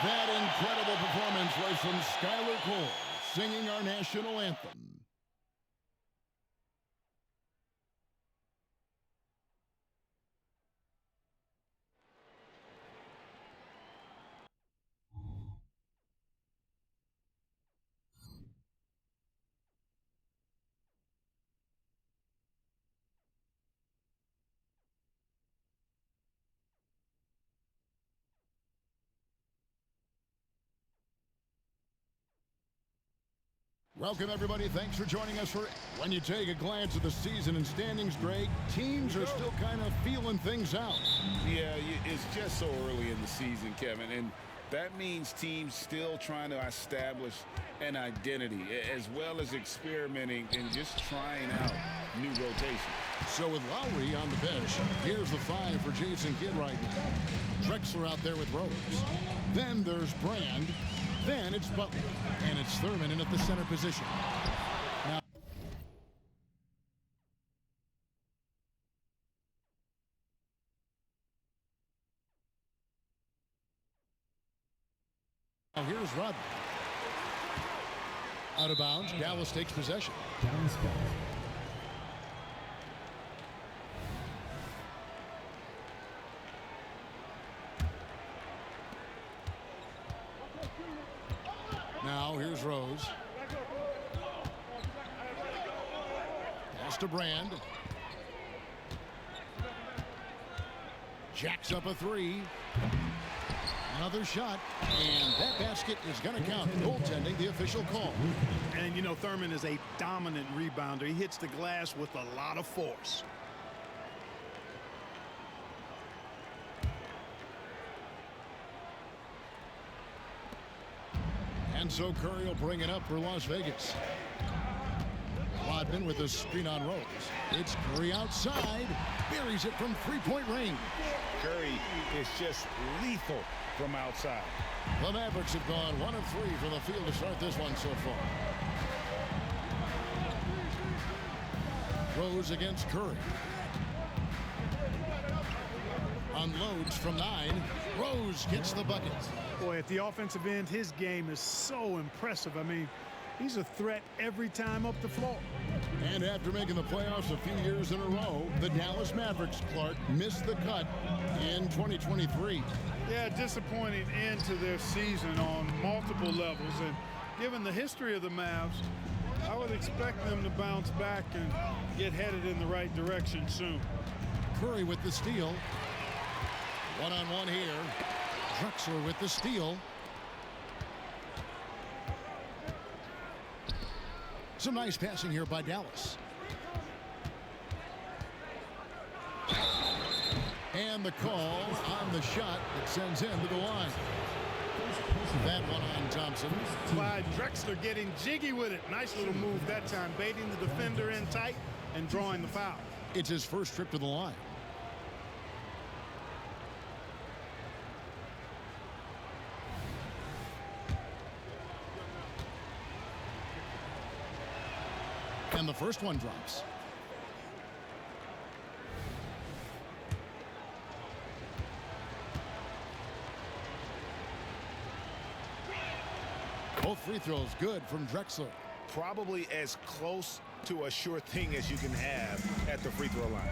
That incredible performance was from Skylar Cole, singing our national anthem. Welcome, everybody. Thanks for joining us. When you take a glance at the season and standings, Greg, teams are still kind of feeling things out. Yeah, it's just so early in the season, Kevin, and that means teams still trying to establish an identity as well as experimenting and just trying out new rotations. So with Lowry on the bench, here's the 5 for Jason Kidd right now. Drexler out there with Rose. Then there's Brand. Then it's Butler, and it's Thurman in at the center position. Now here's Rodman. Out of bounds, Dallas takes possession. Dallas ball. Now here's Rose. Pass to Brand. Jacks up a 3. Another shot, and that basket is going to count. Goaltending, the official call. And, you know, Thurman is a dominant rebounder. He hits the glass with a lot of force. And so Curry will bring it up for Las Vegas. Rodman with a screen on Rose. It's Curry outside. Buries it from three-point range. Curry is just lethal from outside. The Mavericks have gone 1 of 3 from the field to start this one so far. Rose against Curry. Unloads from 9. Rose gets the bucket. Boy, at the offensive end, his game is so impressive. I mean, he's a threat every time up the floor. And after making the playoffs a few years in a row, the Dallas Mavericks, Clark, missed the cut in 2023. Yeah, disappointing end to their season on multiple levels. And given the history of the Mavs, I would expect them to bounce back and get headed in the right direction soon. Curry with the steal. One-on-one here. Drexler with the steal. Some nice passing here by Dallas. And the call on the shot that sends him to the line. That one on Thompson. Clyde Drexler getting jiggy with it. Nice little move that time, baiting the defender in tight and drawing the foul. It's his first trip to the line. And the first one drops. Both free throws good from Drexler. Probably as close to a sure thing as you can have at the free throw line.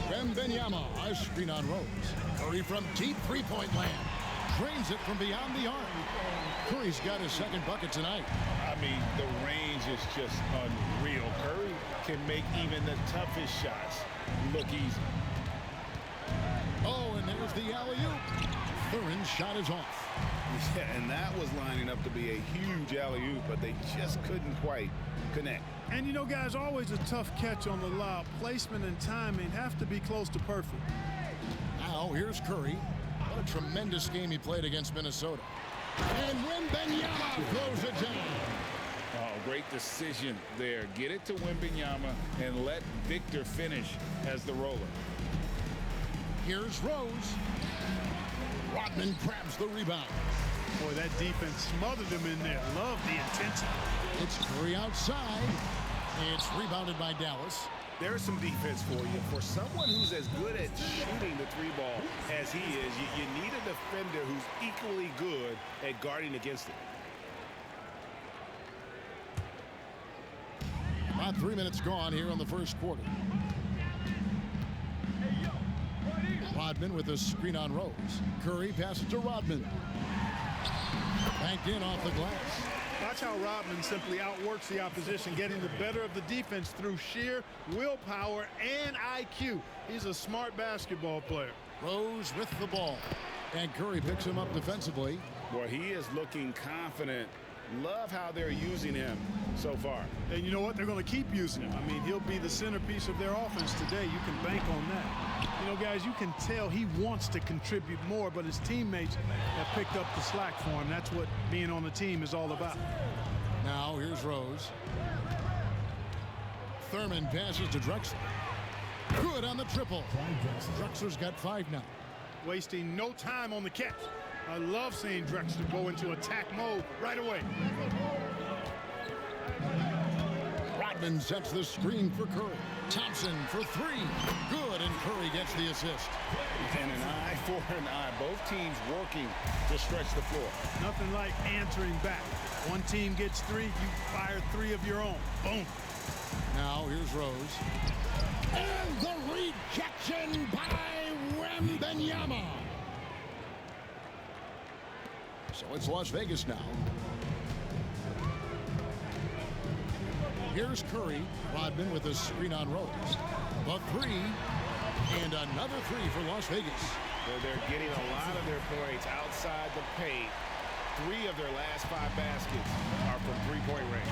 Wembanyama, a screen on Rose. Curry from deep three-point land. Drains it from beyond the arc. Curry's got his second bucket tonight. I mean, the range is just unreal. Curry can make even the toughest shots look easy. Oh, and there's the alley-oop. Thurin's shot is off. Yeah, and that was lining up to be a huge alley-oop, but they just couldn't quite connect. And, you know, guys, always a tough catch on the lob. Placement and timing have to be close to perfect. Now, here's Curry. What a tremendous game he played against Minnesota. And Wembanyama throws it down. Oh, great decision there. Get it to Wembanyama and let Victor finish as the roller. Here's Rose. Rodman grabs the rebound. Boy, that defense smothered him in there. Love the intensity. It's Curry outside. It's rebounded by Dallas. there's some defense for you. For someone who's as good at shooting the three ball as he is, you need a defender who's equally good at guarding against it. About 3 minutes gone here in the first quarter. Rodman with a screen on Rose. Curry passes to Rodman. Banked in off the glass. Watch how Rodman simply outworks the opposition, getting the better of the defense through sheer willpower and IQ. He's a smart basketball player. Rose with the ball. And Curry picks him up defensively. Boy, he is looking confident. Love how they're using him so far. And you know what? They're going to keep using him. I mean, he'll be the centerpiece of their offense today. You can bank on that. You know, guys, you can tell he wants to contribute more, but his teammates have picked up the slack for him. That's what being on the team is all about. Now here's Rose. Thurman passes to Drexler. Good on the triple. Drexler's got 5 now. Wasting no time on the catch. I love seeing Drexler go into attack mode right away. Rodman sets the screen for Curry. Thompson for 3. Good, and Curry gets the assist. And an eye for an eye. Both teams working to stretch the floor. Nothing like answering back. One team gets 3, you fire 3 of your own. Boom. Now here's Rose. And the rejection by Wembanyama. So it's Las Vegas now. Here's Curry. Rodman with a screen on Rose. A 3. And another 3 for Las Vegas. Well, they're getting a lot of their points outside the paint. 3 of their last 5 baskets are from three-point range.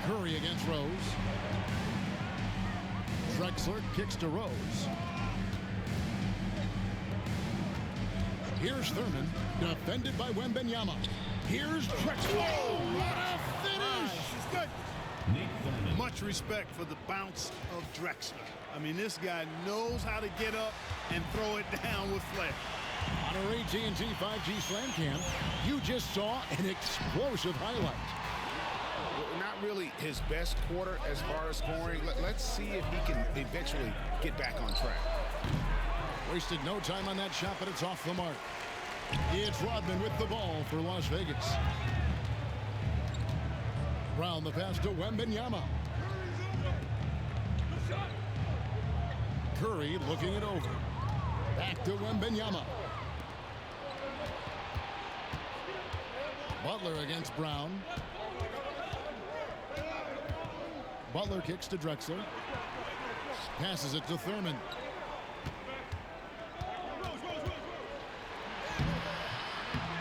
Curry against Rose. Drexler kicks to Rose. Here's Thurman, defended by Wembanyama. Here's Drexler. Oh, what a finish! She's good. Much respect for the bounce of Drexler. I mean, this guy knows how to get up and throw it down with flair. On our AT&T 5G Slam Cam, you just saw an explosive highlight. Not really his best quarter as far as scoring. Let's see if he can eventually get back on track. Wasted no time on that shot, but it's off the mark. It's Rodman with the ball for Las Vegas. Round the pass to Wembanyama. Curry looking it over. Back to Wembanyama. Butler against Brown. Butler kicks to Drexler. Passes it to Thurman.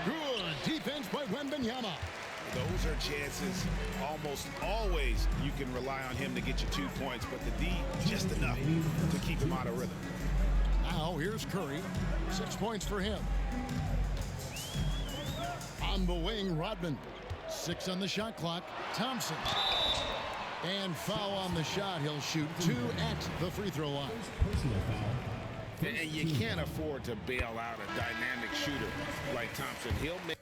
Good defense by Wembanyama. Those are chances almost always you can rely on him to get you 2 points, but the D just enough to keep him out of rhythm. Now here's Curry. 6 points for him. On the wing, Rodman. 6 on the shot clock. Thompson. And foul on the shot. He'll shoot 2 at the free throw line. And you can't afford to bail out a dynamic shooter like Thompson. He'll make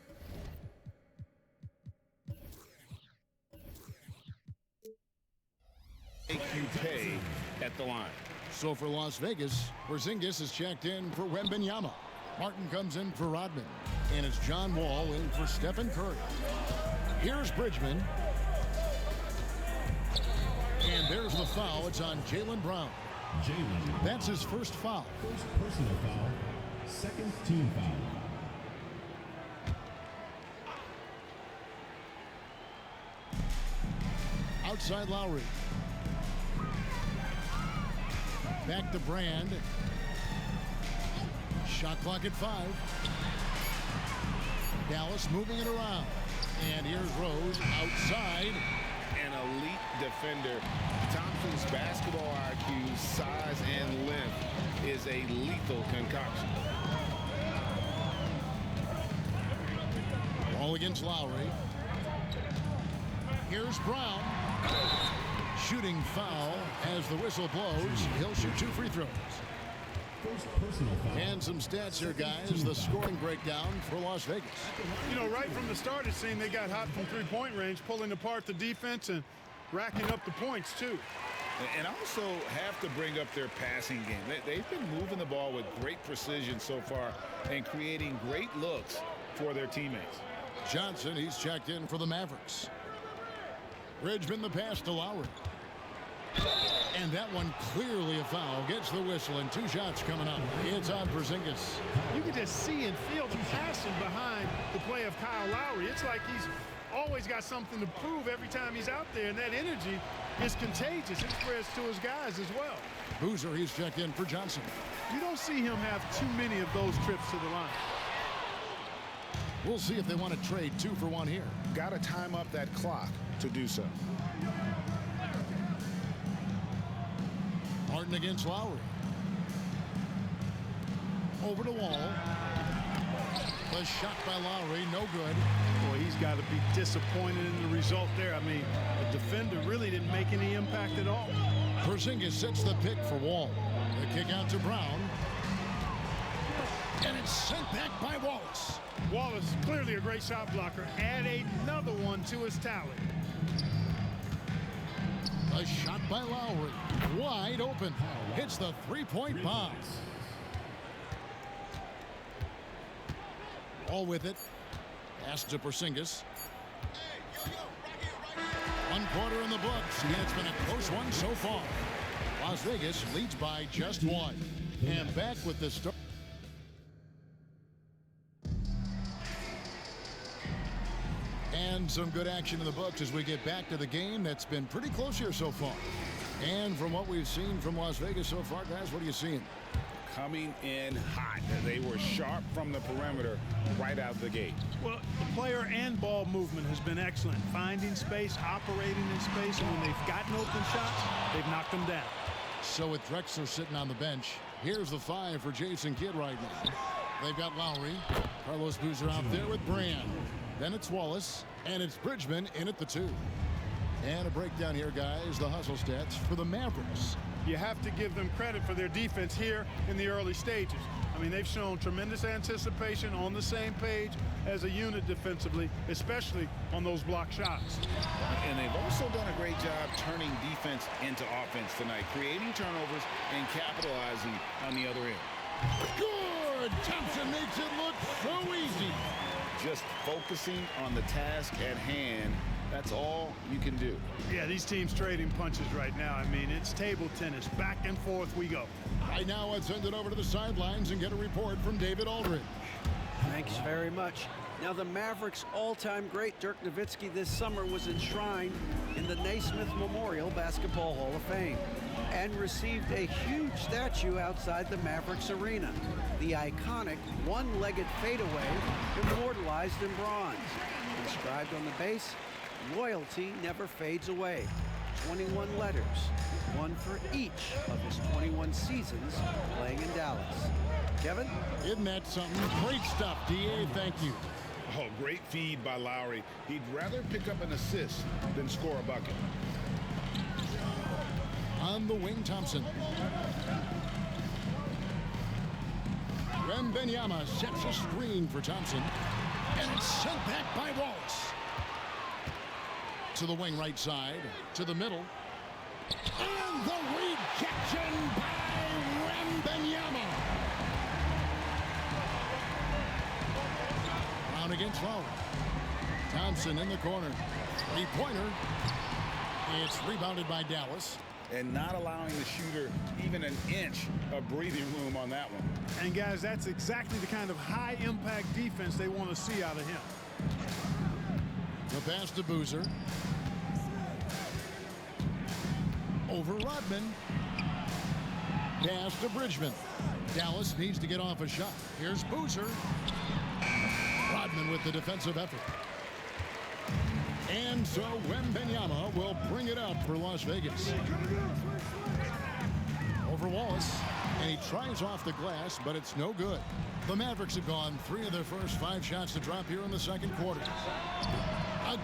you pay at the line. So for Las Vegas, Porzingis is checked in for Wembanyama. Martin comes in for Rodman. And it's John Wall in for Steph and Curry. Here's Bridgman. And there's the foul. It's on Jaylen Brown. That's his first foul. First personal foul, second team foul. Outside Lowry. Back to Brand. Shot clock at 5. Dallas moving it around. And here's Rose outside. An elite defender. Thompson's basketball IQ, size, and length is a lethal concoction. Ball against Lowry. Here's Brown. Shooting foul as the whistle blows. He'll shoot 2 free throws. First personal foul. And some stats here, guys. The scoring breakdown for Las Vegas. You know, right from the start, it seemed they got hot from three-point range, pulling apart the defense and racking up the points, too. And also have to bring up their passing game. They've been moving the ball with great precision so far and creating great looks for their teammates. Johnson, he's checked in for the Mavericks. Bridgman the pass to Lowry. And that one clearly a foul. Gets the whistle and 2 shots coming up. It's on Porzingis. You can just see and feel the passion behind the play of Kyle Lowry. It's like he's always got something to prove every time he's out there, and that energy is contagious. It spreads to his guys as well. Boozer, he's checked in for Johnson. You don't see him have too many of those trips to the line. We'll see if they want to trade 2 for 1 here. Got to time up that clock to do so. Harden against Lowry. Over to Wall. The shot by Lowry, no good. Boy, he's got to be disappointed in the result there. I mean, the defender really didn't make any impact at all. Porzingis sets the pick for Wall. The kick out to Brown. And it's sent back by Wallace. Wallace, clearly a great shot blocker. Add another one to his tally. A shot by Lowry. Wide open. Hits the three-point bomb. All with it. Pass to Porzingis. 1 quarter in the books, and it's been a close one so far. Las Vegas leads by just 1. And back with the start. And some good action in the books as we get back to the game that's been pretty close here so far. And from what we've seen from Las Vegas so far, guys, what are you seeing? Coming in hot. They were sharp from the perimeter right out the gate. Well, the player and ball movement has been excellent. Finding space, operating in space, and when they've gotten open shots, they've knocked them down. So with Drexler sitting on the bench, here's the 5 for Jason Kidd right now. They've got Lowry. Carlos Boozer out there with Brand. Then it's Wallace, and it's Bridgman in at the 2. And a breakdown here, guys, the hustle stats for the Mavericks. You have to give them credit for their defense here in the early stages. I mean, they've shown tremendous anticipation, on the same page as a unit defensively, especially on those block shots. And they've also done a great job turning defense into offense tonight, creating turnovers and capitalizing on the other end. Good! Thompson makes it look so easy. Just focusing on the task at hand. That's all you can do. Yeah, these teams trading punches right now. I mean, it's table tennis. Back and forth we go. Right now, let's send it over to the sidelines and get a report from David Aldridge. Thanks very much. Now, the Mavericks' all-time great Dirk Nowitzki this summer was enshrined in the Naismith Memorial Basketball Hall of Fame and received a huge statue outside the Mavericks arena. The iconic one-legged fadeaway immortalized in bronze. Inscribed on the base, "Loyalty never fades away." 21 letters, one for each of his 21 seasons playing in Dallas. Kevin? Isn't that something? Great stuff, D.A. Thank you. Oh, great feed by Lowry. He'd rather pick up an assist than score a bucket. On the wing, Thompson. Wembanyama sets a screen for Thompson. And it's sent back by Wallace. To the wing right side. To the middle. And the rejection by Wembanyama. Brown against Lowry. Thompson in the corner. Three-pointer. It's rebounded by Dallas. And not allowing the shooter even an inch of breathing room on that one. And guys, that's exactly the kind of high-impact defense they want to see out of him. The pass to Boozer. Over Rodman. Pass to Bridgman. Dallas needs to get off a shot. Here's Boozer. Rodman with the defensive effort. And so Wembanyama will bring it up for Las Vegas. Over Wallace. And he tries off the glass, but it's no good. The Mavericks have gone 3 of their first 5 shots to drop here in the second quarter.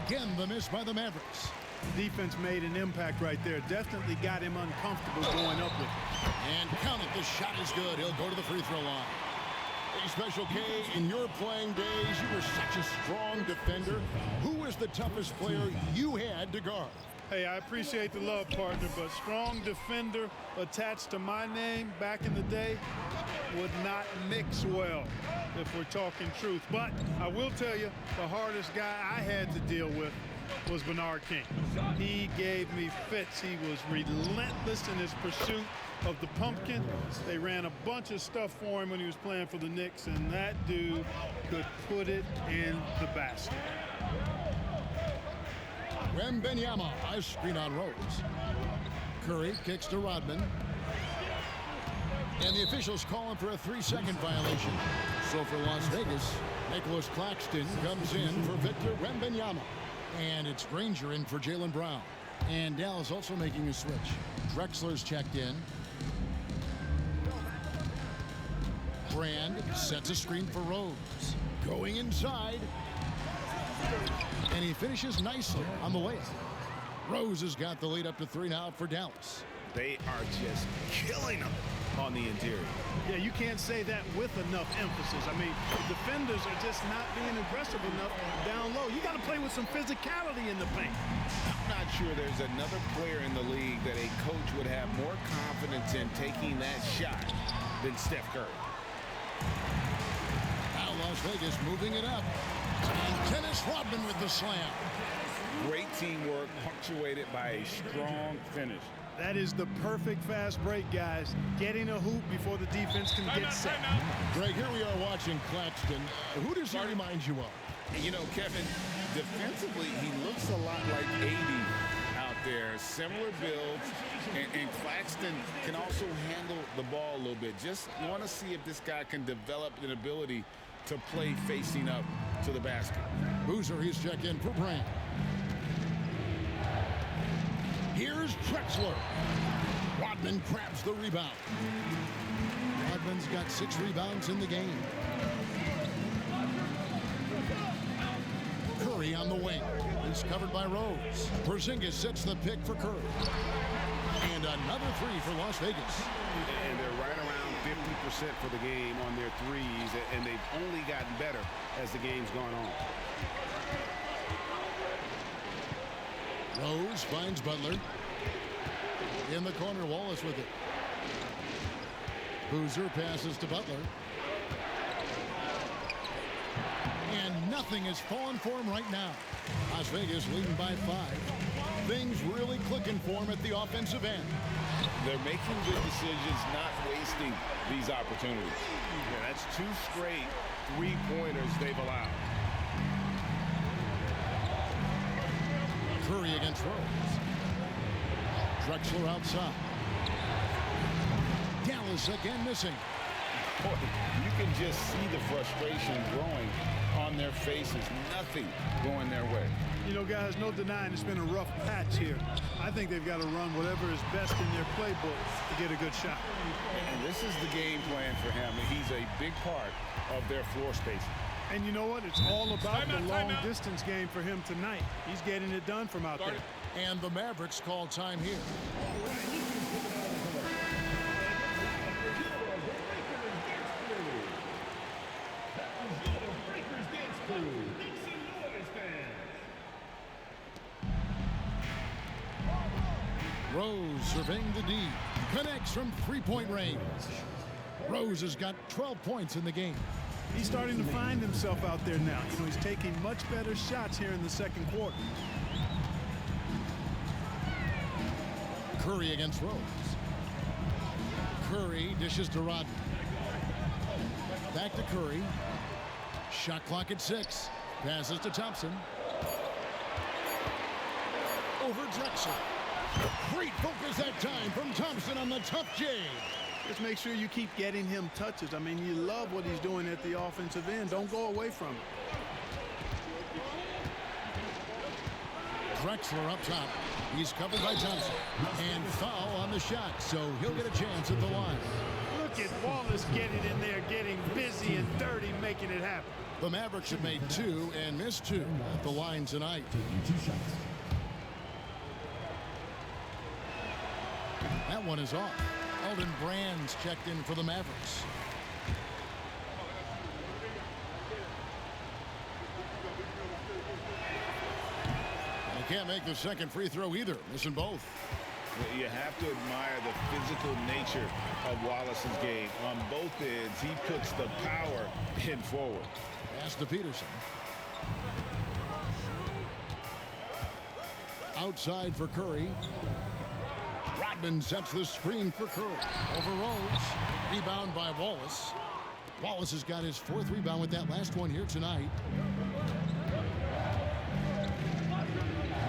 Again, the miss by the Mavericks. Defense made an impact right there. Definitely got him uncomfortable going up with it. And count it, the shot is good. He'll go to the free throw line. Hey, Special K, in your playing days, you were such a strong defender. Who was the toughest player you had to guard? Hey, I appreciate the love, partner, but strong defender attached to my name back in the day would not mix well if we're talking truth. But I will tell you, the hardest guy I had to deal with was Bernard King. He gave me fits. He was relentless in his pursuit of the pumpkin. They ran a bunch of stuff for him when he was playing for the Knicks, and that dude could put it in the basket. Wembanyama, a screen on Rose. Curry kicks to Rodman. And the officials calling for a 3-second violation. So for Las Vegas, Nicholas Claxton comes in for Victor Wembanyama. And it's Granger in for Jaylen Brown. And Dallas also making a switch. Drexler's checked in. Brand sets a screen for Rose. Going inside. And he finishes nicely on the layup. Rose has got the lead up to 3 now for Dallas. They are just killing them on the interior. Yeah, you can't say that with enough emphasis. I mean, the defenders are just not being aggressive enough down low. You got to play with some physicality in the paint. I'm not sure there's another player in the league that a coach would have more confidence in taking that shot than Steph Curry. Now Las Vegas moving it up. And Dennis Rodman with the slam. Great teamwork punctuated by a strong finish. That is the perfect fast break, guys. Getting a hoop before the defense can get set. Greg, here we are watching Claxton. Who does he remind you of? You know, Kevin, defensively, he looks a lot like 80 out there. Similar builds, and Claxton can also handle the ball a little bit. Just want to see if this guy can develop an ability to play facing up to the basket. Boozer, he's checked in for Brand. Here's Drexler. Rodman grabs the rebound. Rodman's got 6 rebounds in the game. Curry on the wing. He's covered by Rose. Porzingis sets the pick for Curry. And another 3 for Las Vegas. And they're right around 50% for the game on their threes, and they've only gotten better as the game's gone on. Rose finds Butler. In the corner, Wallace with it. Boozer passes to Butler. And nothing has fallen for him right now. Las Vegas leading by 5. Things really clicking for him at the offensive end. They're making good decisions, not wasting these opportunities. Yeah, that's 2 straight 3-pointers they've allowed. Curry against Rose. Drexler outside. Dallas again missing. Boy, you can just see the frustration growing on their faces. Nothing going their way. You know, guys, no denying it's been a rough patch here. I think they've got to run whatever is best in their playbook to get a good shot. And this is the game plan for him. He's a big part of their floor spacing. And you know what? It's all about the long-distance game for him tonight. He's getting it done from out there. And the Mavericks call time here. Rose surveying the D. Connects from 3-point range. Rose has got 12 points in the game. He's starting to find himself out there now. You know, he's taking much better shots here in the second quarter. Curry against Rose. Curry dishes to Rodman. Back to Curry. Shot clock at 6. Passes to Thompson. Over Drexler. Great focus that time from Thompson on the tough J. Just make sure you keep getting him touches. I mean, you love what he's doing at the offensive end. Don't go away from it. Drexler up top. He's covered by Thompson. And foul on the shot, so he'll get a chance at the line. Look at Wallace getting in there, getting busy and dirty, making it happen. The Mavericks have made 2 and missed 2 at the line tonight. Taking 2 shots. That one is off. Elton Brand's checked in for the Mavericks. Can't make the second free throw either, missing both. You have to admire the physical nature of Wallace's game. On both ends, he puts the power in forward. Pass to Peterson. Outside for Curry. Rodman sets the screen for Curry. Over Rose. Rebound by Wallace. Wallace has got his fourth rebound with that last one here tonight.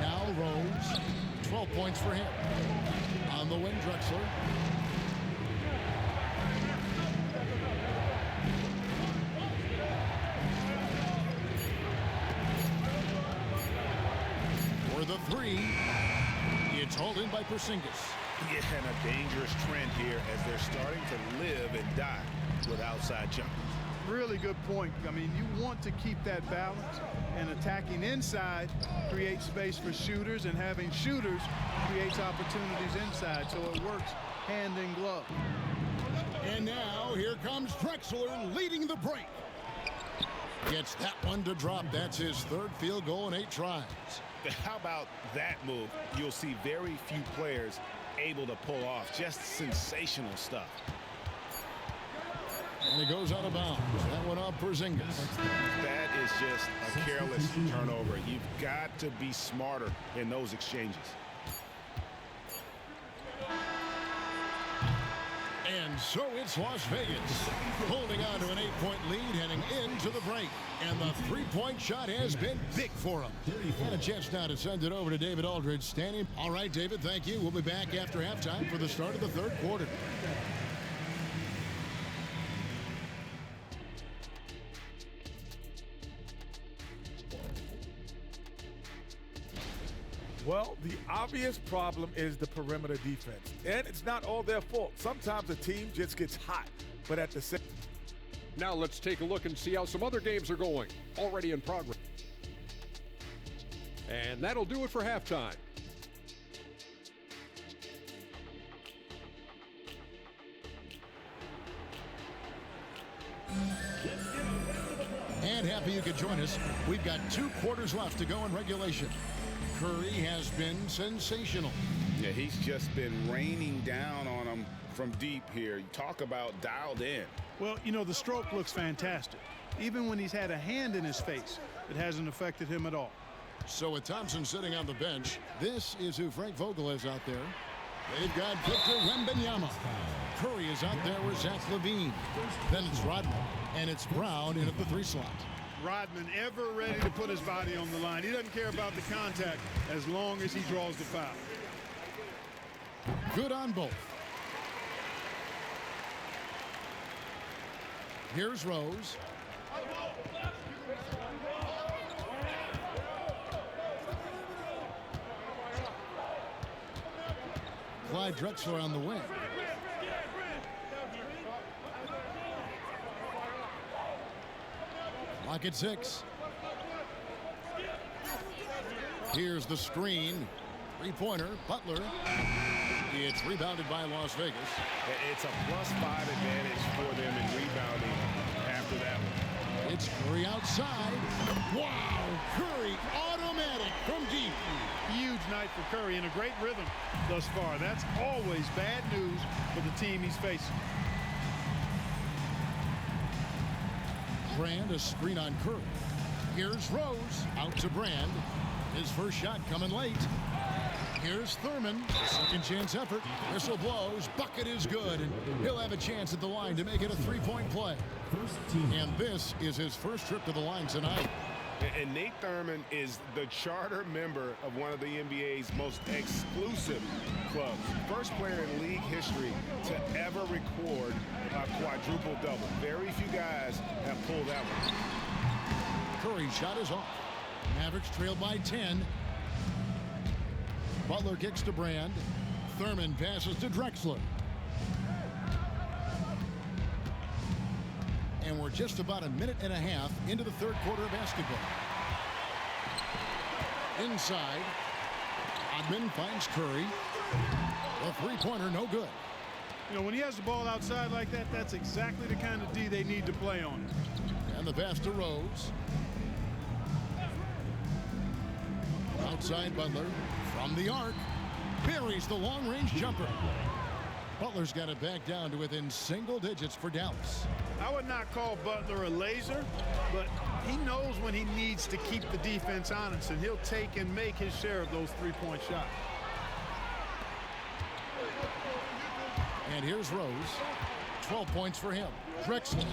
Now Rose. 12 points for him. On the wing, Drexler. For the three. It's hauled in by Porzingis. Yeah, and a dangerous trend here as they're starting to live and die with outside jumpers. Really good point. I mean, you want to keep that balance, and attacking inside creates space for shooters, and having shooters creates opportunities inside, so it works hand in glove. And now here comes Drexler leading the break. Gets that one to drop. That's his third field goal in 8 tries. How about that move? You'll see very few players able to pull off. Just sensational stuff. And it goes out of bounds. That one off Porzingis. That is just a careless turnover. You've got to be smarter in those exchanges. And so it's Las Vegas holding on to an 8-point lead heading into the break. And the three-point shot has been big for him. And a chance now to send it over to David Aldridge standing. All right, David, thank you. We'll be back after halftime for the start of the third quarter. Well, the obvious problem is the perimeter defense. And it's not all their fault. Sometimes a team just gets hot. But at the same Now let's take a look and see how some other games are going. Already in progress. And that'll do it for halftime. And happy you could join us. We've got 2 quarters left to go in regulation. Curry has been sensational. Yeah, he's just been raining down on them from deep here. You talk about dialed in. Well, you know, the stroke looks fantastic. Even when he's had a hand in his face, it hasn't affected him at all. So with Thompson sitting on the bench, this is who Frank Vogel is out there. They've got Victor Wembanyama. Curry is out there with Zach LaVine. Then it's Rodman, and it's Brown in at the 3 slot. Rodman ever ready to put his body on the line. He doesn't care about the contact as long as he draws the foul. Good on both. Here's Rose. Clyde Drexler on the wing. Lock at 6. Here's the screen. 3-pointer, Butler. It's rebounded by Las Vegas. It's a +5 advantage for them in rebounding after that one. It's Curry outside. Wow! Curry automatic from deep. Huge night for Curry and a great rhythm thus far. That's always bad news for the team he's facing. Brand, a screen on Curry. Here's Rose, out to Brand. His first shot coming late. Here's Thurman, second chance effort. Whistle blows, bucket is good, and he'll have a chance at the line to make it a 3-point play. And this is his first trip to the line tonight. And Nate Thurman is the charter member of one of the NBA's most exclusive clubs. First player in league history to ever record a quadruple-double. Very few guys have pulled that one. Curry's shot is off. Mavericks trail by 10. Butler kicks to Brand. Thurman passes to Drexler. And we're just about a minute and a half into the third quarter of basketball. Inside, Rodman finds Curry. The 3-pointer, no good. You know, when he has the ball outside like that, that's exactly the kind of D they need to play on. And the pass to Rose. Outside Butler from the arc. Buries the long-range jumper. Butler's got it back down to within single digits for Dallas. I would not call Butler a laser, but he knows when he needs to keep the defense honest, and he'll take and make his share of those three-point shots. And here's Rose. 12 points for him. Drexler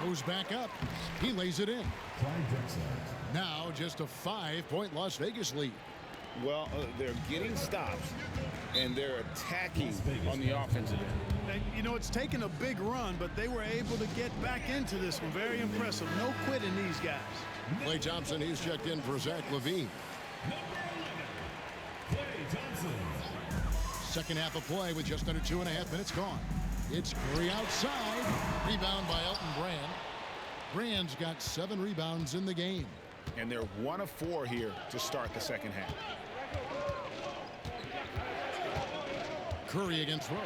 goes back up. He lays it in. Now just a 5-point Las Vegas lead. Well, they're getting stops, and they're attacking on the offensive end. And, you know, it's taken a big run, but they were able to get back into this one. Very impressive. No quitting these guys. Klay Thompson, he's checked in for Zach LaVine. Second half of play with just under 2.5 minutes gone. It's Curry outside. Rebound by Elton Brand. Brand's got 7 rebounds in the game. And they're 1 of 4 here to start the second half. Curry against Rose.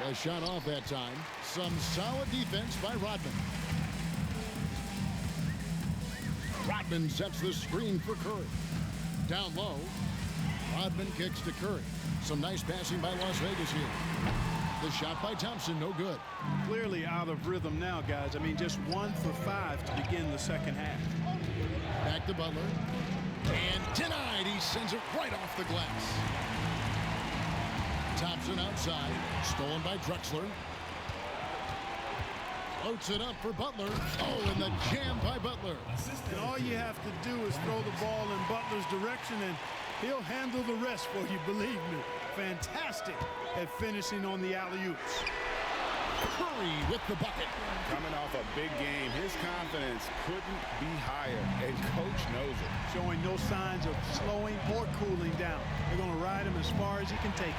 The shot off that time. Some solid defense by Rodman. Rodman sets the screen for Curry. Down low. Rodman kicks to Curry. Some nice passing by Las Vegas here. The shot by Thompson, no good. Clearly out of rhythm now, guys. I mean, just 1 for 5 to begin the second half. Back to Butler. And denied. He sends it right off the glass. Thompson outside. Stolen by Drexler. Floats it up for Butler. Oh, and the jam by Butler. And all you have to do is throw the ball in Butler's direction, and he'll handle the rest for you, believe me. Fantastic at finishing on the alley-oops. Curry with the bucket. Coming off a big game, his confidence couldn't be higher, and coach knows it. Showing no signs of slowing or cooling down. They're going to ride him as far as he can take it.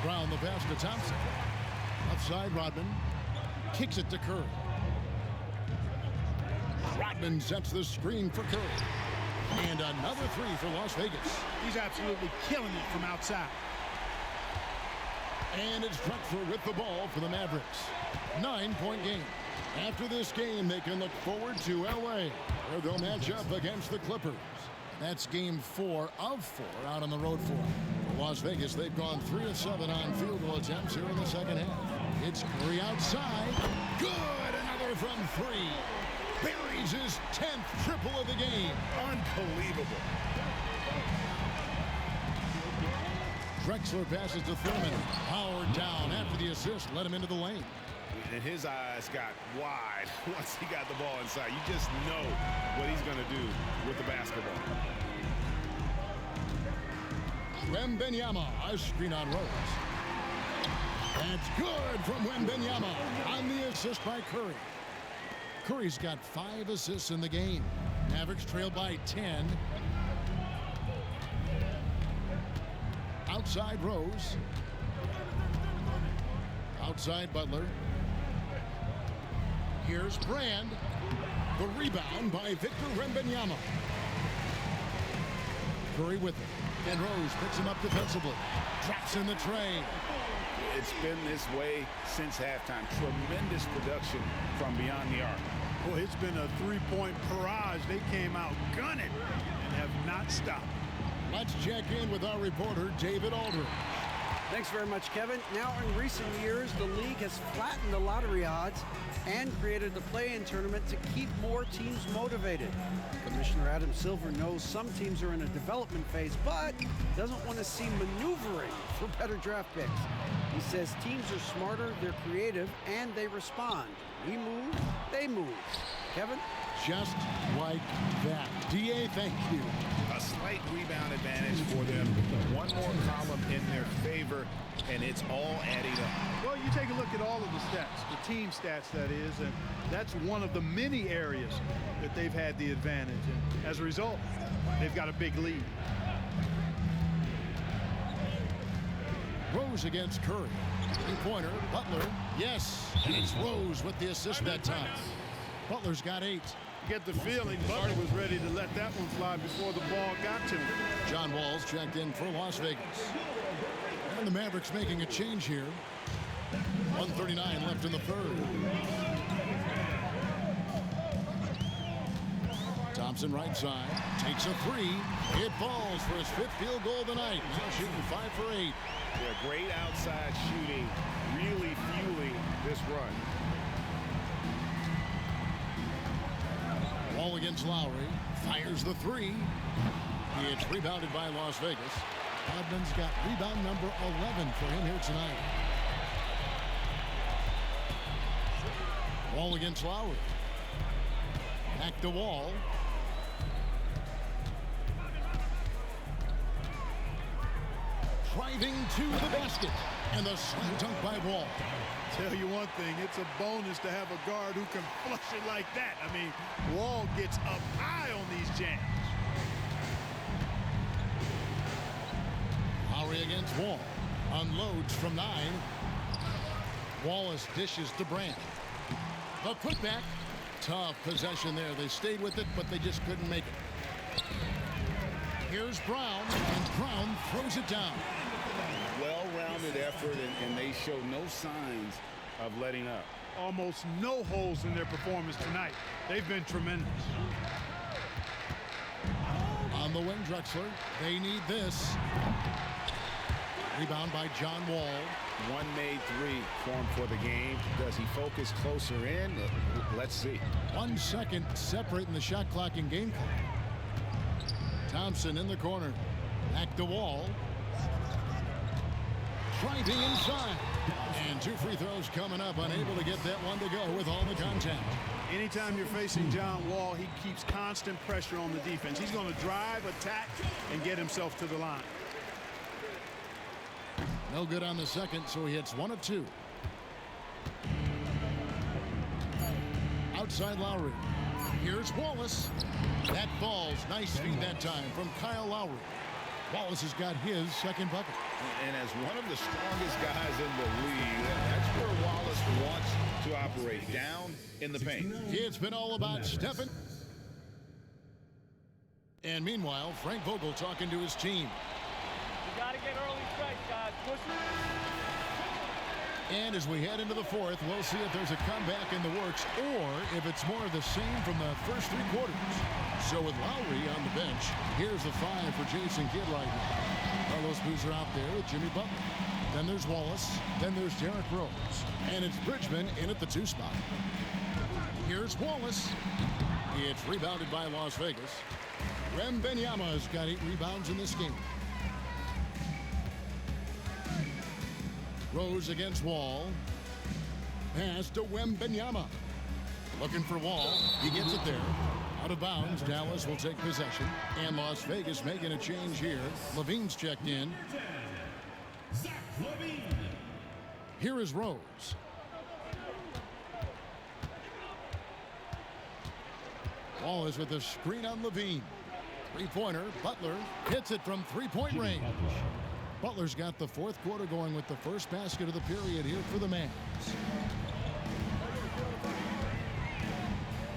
Brown the pass to Thompson. Outside Rodman. Kicks it to Curry. Rodman sets the screen for Curry. And another 3 for Las Vegas. He's absolutely killing it from outside. And it's Drexler with the ball for the Mavericks. 9-point game. After this game, they can look forward to L.A., where they'll match up against the Clippers. That's game 4 of 4 out on the road for them. For Las Vegas, they've gone 3 of 7 on field goal attempts here in the second half. It's Curry outside. Good! Another from 3. Buries his 10th triple of the game. Unbelievable. Drexler passes to Thurman. Howard down after the assist. Let him into the lane. And his eyes got wide once he got the ball inside. You just know what he's going to do with the basketball. Wembanyama, a screen on Rose. That's good from Wembanyama on the assist by Curry. Curry's got 5 assists in the game. Mavericks trail by 10. Outside Rose. Outside Butler. Here's Brand. The rebound by Victor Wembanyama. Curry with it. And Rose picks him up defensively. Drops in the tray. It's been this way since halftime. Tremendous production from beyond the arc. Boy, it's been a 3-point barrage. They came out gunning and have not stopped. Let's check in with our reporter, David Aldridge. Thanks very much, Kevin. Now, in recent years, the league has flattened the lottery odds and created the play-in tournament to keep more teams motivated. Commissioner Adam Silver knows some teams are in a development phase, but doesn't want to see maneuvering for better draft picks. He says teams are smarter, they're creative, and they respond. We move, they move. Kevin? Just like that. D.A., thank you. A slight rebound advantage for them. One more column in their favor, and it's all adding up. Well, you take a look at all of the stats, the team stats, that is, and that's one of the many areas that they've had the advantage. And as a result, they've got a big lead. Rose against Curry. Three-pointer, Butler. Yes, and it's Rose with the assist that time. Butler's got 8. Get the feeling Butler was ready to let that one fly before the ball got to him. John Wall's checked in for Las Vegas. And the Mavericks making a change here. 1:39 left in the third. Thompson right side, takes a three. It falls for his 5th field goal of the night. Now shooting 5 for 8. Yeah, great outside shooting, really fueling this run. Wall against Lowry, fires the three. It's rebounded by Las Vegas. Rodman's got rebound number 11 for him here tonight. Wall against Lowry. Back to Wall. Driving to the basket. And the slam dunk by Wall. Tell you one thing, it's a bonus to have a guard who can flush it like that. I mean, Wall gets up high on these jams. Lowry against Wall. Unloads from 9. Wallace dishes to Brand. A putback. Tough possession there. They stayed with it, but they just couldn't make it. Here's Brown, and Brown throws it down. Well-rounded effort, and they show no signs of letting up. Almost no holes in their performance tonight. They've been tremendous. On the wing, Drexler. They need this. Rebound by John Wall. One made three formed for the game. Does he focus closer in? Let's see. 1 second separating the shot clock and game clock. Thompson in the corner. Back to Wall. Driving inside. And 2 free throws coming up. Unable to get that one to go with all the contact. Anytime you're facing John Wall, he keeps constant pressure on the defense. He's going to drive, attack, and get himself to the line. No good on the second, so he hits 1 of 2. Outside Lowry. Here's Wallace. That falls. Nice feed that time from Kyle Lowry. Wallace has got his second bucket. And as one of the strongest guys in the league, that's where Wallace wants to operate, down in the paint. It's been all about Stephen. And meanwhile, Frank Vogel talking to his team. You got to get early strikes, guys. Push it. And as we head into the 4th, we'll see if there's a comeback in the works or if it's more of the same from the first 3 quarters. So with Lowry on the bench, here's the 5 for Jason Kidd right now. Carlos Boozer out there with Jimmy Butler. Then there's Wallace. Then there's Derrick Rose. And it's Bridgman in at the 2 spot. Here's Wallace. It's rebounded by Las Vegas. Wembanyama's got 8 rebounds in this game. Rose against Wall. Pass to Wembanyama. Looking for Wall. He gets it there. Out of bounds. Dallas will take possession. And Las Vegas making a change here. Levine's checked in. Here is Rose. Wall is with a screen on Levine. 3-pointer. Butler hits it from 3-point range. Butler's got the 4th quarter going with the first basket of the period here for the Mavs.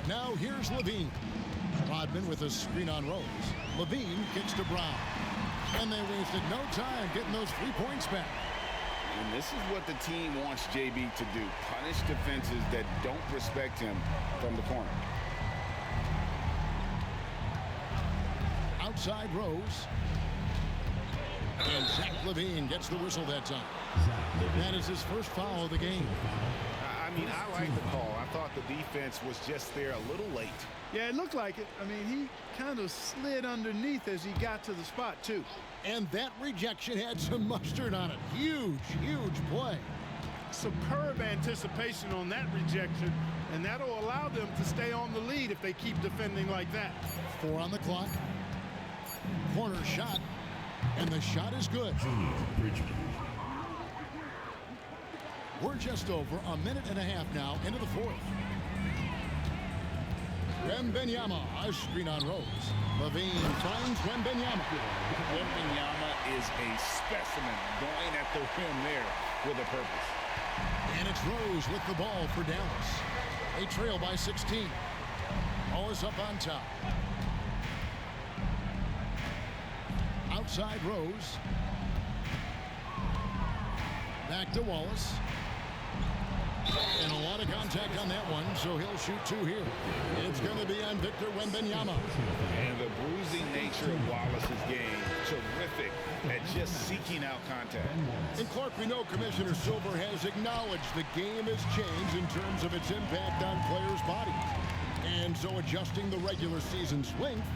Now here's Levine. Rodman with a screen on Rose. Levine kicks to Brown. And they wasted no time getting those 3 points back. And this is what the team wants JB to do. Punish defenses that don't respect him from the corner. Outside Rose. And Zach Levine gets the whistle that time. That is his first foul of the game. I mean, I like the call. I thought the defense was just there a little late. Yeah, it looked like it. I mean, he kind of slid underneath as he got to the spot, too. And that rejection had some mustard on it. Huge, huge play. Superb anticipation on that rejection, and that'll allow them to stay on the lead if they keep defending like that. 4 on the clock. Corner shot. And the shot is good. We're just over a minute and a half now into the 4th. Wembanyama, a screen on Rose. Levine finds Wembanyama. Wembanyama is a specimen going at the rim there with a purpose. And it's Rose with the ball for Dallas. They trail by 16. Ball is up on top. Outside Rose. Back to Wallace. And a lot of contact on that one, so he'll shoot 2 here. It's going to be on Victor Wembanyama. And the bruising nature of Wallace's game, terrific at just seeking out contact. And Clark, we know Commissioner Silver has acknowledged the game has changed in terms of its impact on players' bodies. And so adjusting the regular season's length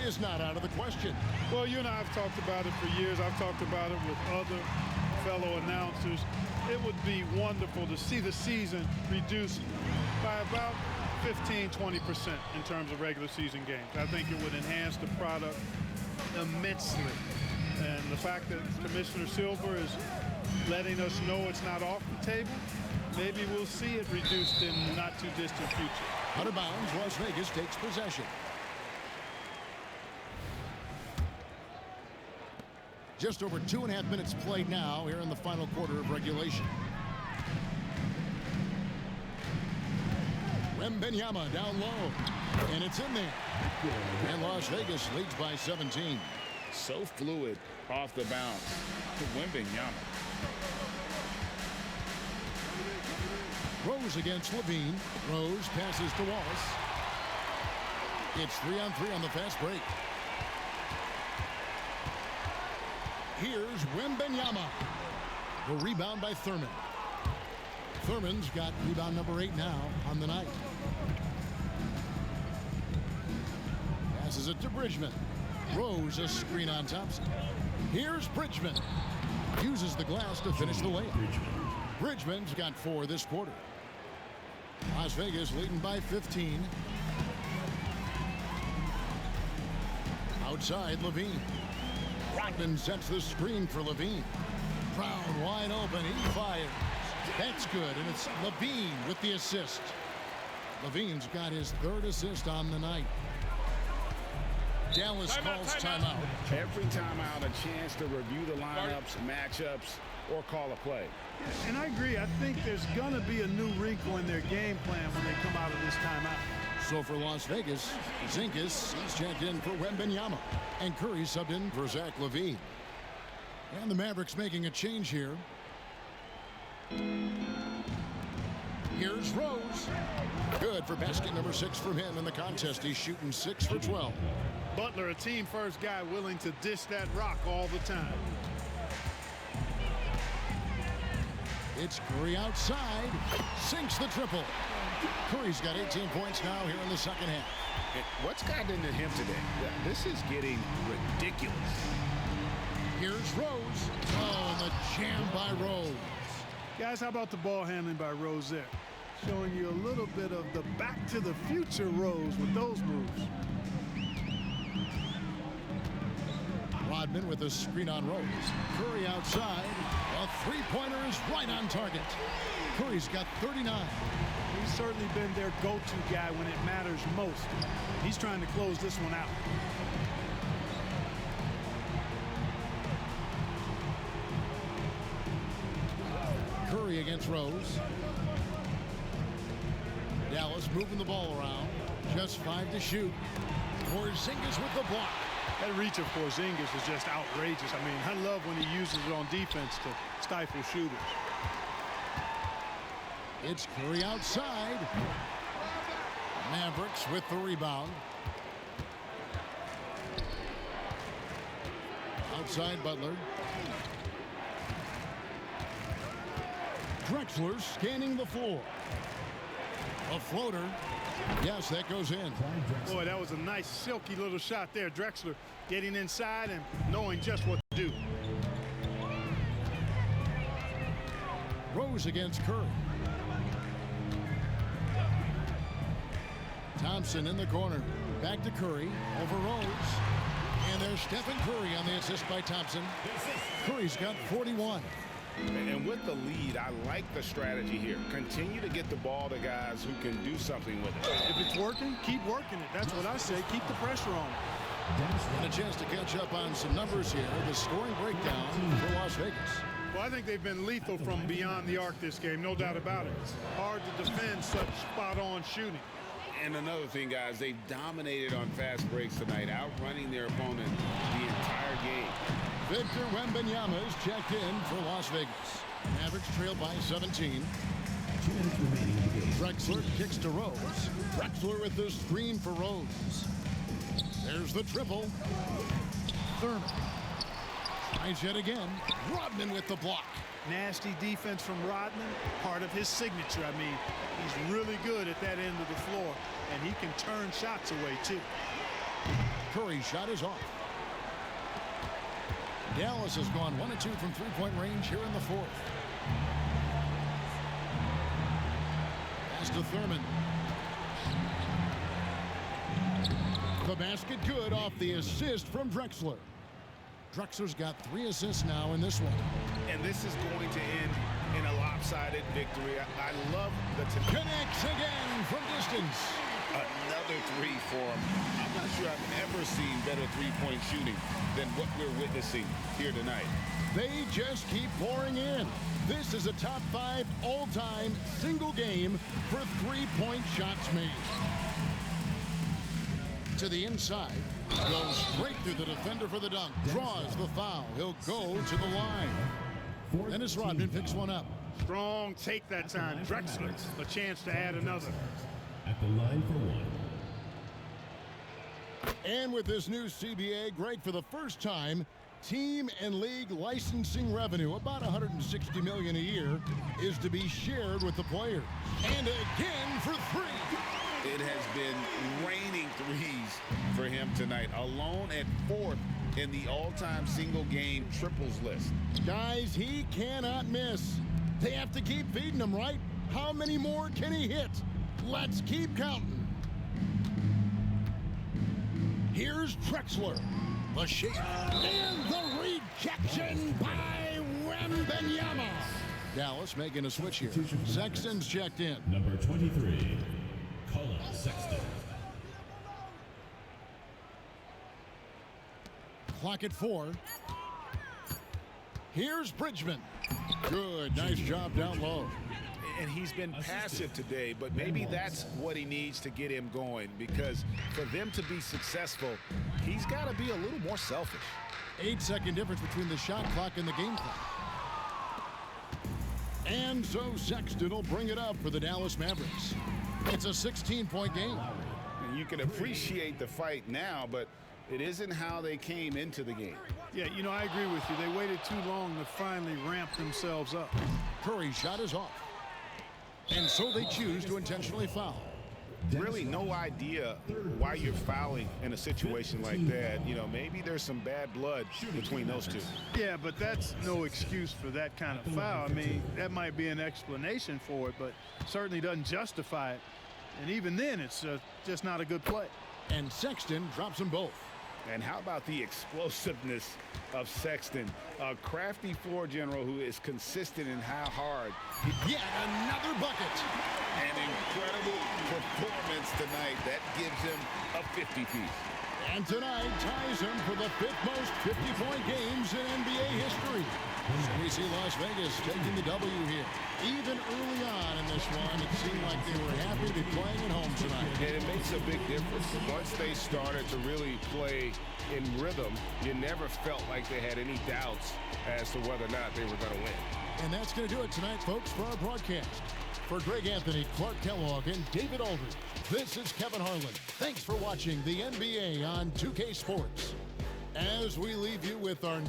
is not out of the question. Well, you and I have talked about it for years. I've talked about it with other fellow announcers. It would be wonderful to see the season reduced by about 15-20% in terms of regular season games. I think it would enhance the product immensely. And the fact that Commissioner Silver is letting us know it's not off the table, maybe we'll see it reduced in the not too distant future. Out of bounds, Las Vegas takes possession. Just over 2.5 minutes played now here in the final quarter of regulation. Wembanyama down low, and it's in there. And Las Vegas leads by 17. So fluid off the bounce to Wembanyama. Rose against Levine. Rose passes to Wallace. It's 3-on-3 on the fast break. Here's Wembanyama. The rebound by Thurman. Thurman's got rebound number 8 now on the night. Passes it to Bridgman. Rose a screen on Thompson. Here's Bridgman. Uses the glass to finish the layup. Bridgman's got 4 this quarter. Las Vegas leading by 15. Outside, Levine. Rodman sets the screen for Levine. Brown wide open. He fires. That's good, and it's Levine with the assist. Levine's got his 3rd assist on the night. Dallas calls timeout. Every timeout, a chance to review the lineups, matchups, or call a play. And I agree. I think there's going to be a new wrinkle in their game plan when they come out of this timeout. So for Las Vegas, Zinkas, he's checked in for Wembanyama. And Curry subbed in for Zach LaVine. And the Mavericks making a change here. Here's Rose. Good for basket number 6 from him in the contest. He's shooting 6 for 12. Butler, a team-first guy willing to dish that rock all the time. It's Curry outside. Sinks the triple. Curry's got 18 points now here in the second half. And what's gotten into him today? This is getting ridiculous. Here's Rose. Oh, and the jam by Rose. Guys, how about the ball handling by Rose there? Showing you a little bit of the back-to-the-future Rose with those moves. Rodman with a screen on Rose. Curry outside. A three-pointer is right on target. Curry's got 39. He's certainly been their go-to guy when it matters most. He's trying to close this one out. Curry against Rose. Dallas moving the ball around. Just 5 to shoot. Porzingis with the block. That reach of Porzingis is just outrageous. I mean, I love when he uses it on defense to stifle shooters. It's Curry outside. Mavericks with the rebound. Outside Butler. Drexler scanning the floor. A floater. Yes, that goes in. Boy, that was a nice silky little shot there. Drexler getting inside and knowing just what to do. Rose against Curry. Thompson in the corner. Back to Curry. Over Rose. And there's Stephen Curry on the assist by Thompson. Curry's got 41. And with the lead, I like the strategy here. Continue to get the ball to guys who can do something with it. If it's working, keep working it. That's what I say. Keep the pressure on. And a chance to catch up on some numbers here. The scoring breakdown for Las Vegas. Well, I think they've been lethal from beyond the arc this game, no doubt about it. Hard to defend such spot-on shooting. And another thing, guys, they've dominated on fast breaks tonight, outrunning their opponent the entire game. Victor Wembanyama is checked in for Las Vegas. Mavericks trail by 17. 2 minutes remaining in the game. Drexler kicks to Rose. Drexler with the screen for Rose. There's the triple. Thurman tries yet again. Rodman with the block. Nasty defense from Rodman, part of his signature. I mean, he's really good at that end of the floor, and he can turn shots away, too. Curry's shot is off. Dallas has gone 1 of 2 from three-point range here in the fourth. Pass to Thurman. The basket good off the assist from Drexler. Drexler's got 3 assists now in this one. And this is going to end in a lopsided victory. I love the... Connects again from distance. Another three for him. I'm not sure I've ever seen better three-point shooting than what we're witnessing here tonight. They just keep pouring in. This is a top 5 all-time single game for three-point shots made. To the inside, goes straight through the defender for the dunk. Draws the foul. He'll go to the line. Dennis Rodman picks one up. Strong take that time. Drexler, a chance to add another. At the line for 1. And with this new CBA, Greg, for the first time, team and league licensing revenue, about $160 million a year, is to be shared with the players. And again for 3. It has been raining threes for him tonight, alone at 4th in the all-time single-game triples list. Guys, he cannot miss. They have to keep feeding him, right? How many more can he hit? Let's keep counting. Here's Drexler. The shake. And the rejection by Wembanyama. Dallas making a switch here. Sexton's checked in. Number 23, Colin Sexton. Clock at 4. Here's Bridgman. Good. Nice job down low. And he's been passive today, but maybe that's what he needs to get him going, because for them to be successful, he's got to be a little more selfish. 8-second difference between the shot clock and the game clock. And so Sexton will bring it up for the Dallas Mavericks. It's a 16-point game. And you can appreciate the fight now, but it isn't how they came into the game. Yeah, you know, I agree with you. They waited too long to finally ramp themselves up. Curry's shot is off. And so they choose to intentionally foul. Really no idea why you're fouling in a situation like that. You know, maybe there's some bad blood between those two. Yeah, but that's no excuse for that kind of foul. I mean, that might be an explanation for it, but certainly doesn't justify it. And even then, it's just not a good play. And Sexton drops them both. And how about the explosiveness of Sexton, a crafty floor general who is consistent in how hard. Yet another bucket. An incredible performance tonight. That gives him a 50-piece. And tonight ties him for the 5th most 50-point games in NBA history. So we see Las Vegas taking the W here. Even early on in this one, it seemed like they were happy to be playing at home tonight. And it makes a big difference. Once they started to really play in rhythm, you never felt like they had any doubts as to whether or not they were going to win. And that's going to do it tonight, folks, for our broadcast. For Greg Anthony, Clark Kellogg, and David Aldridge, this is Kevin Harlan. Thanks for watching the NBA on 2K Sports. As we leave you with our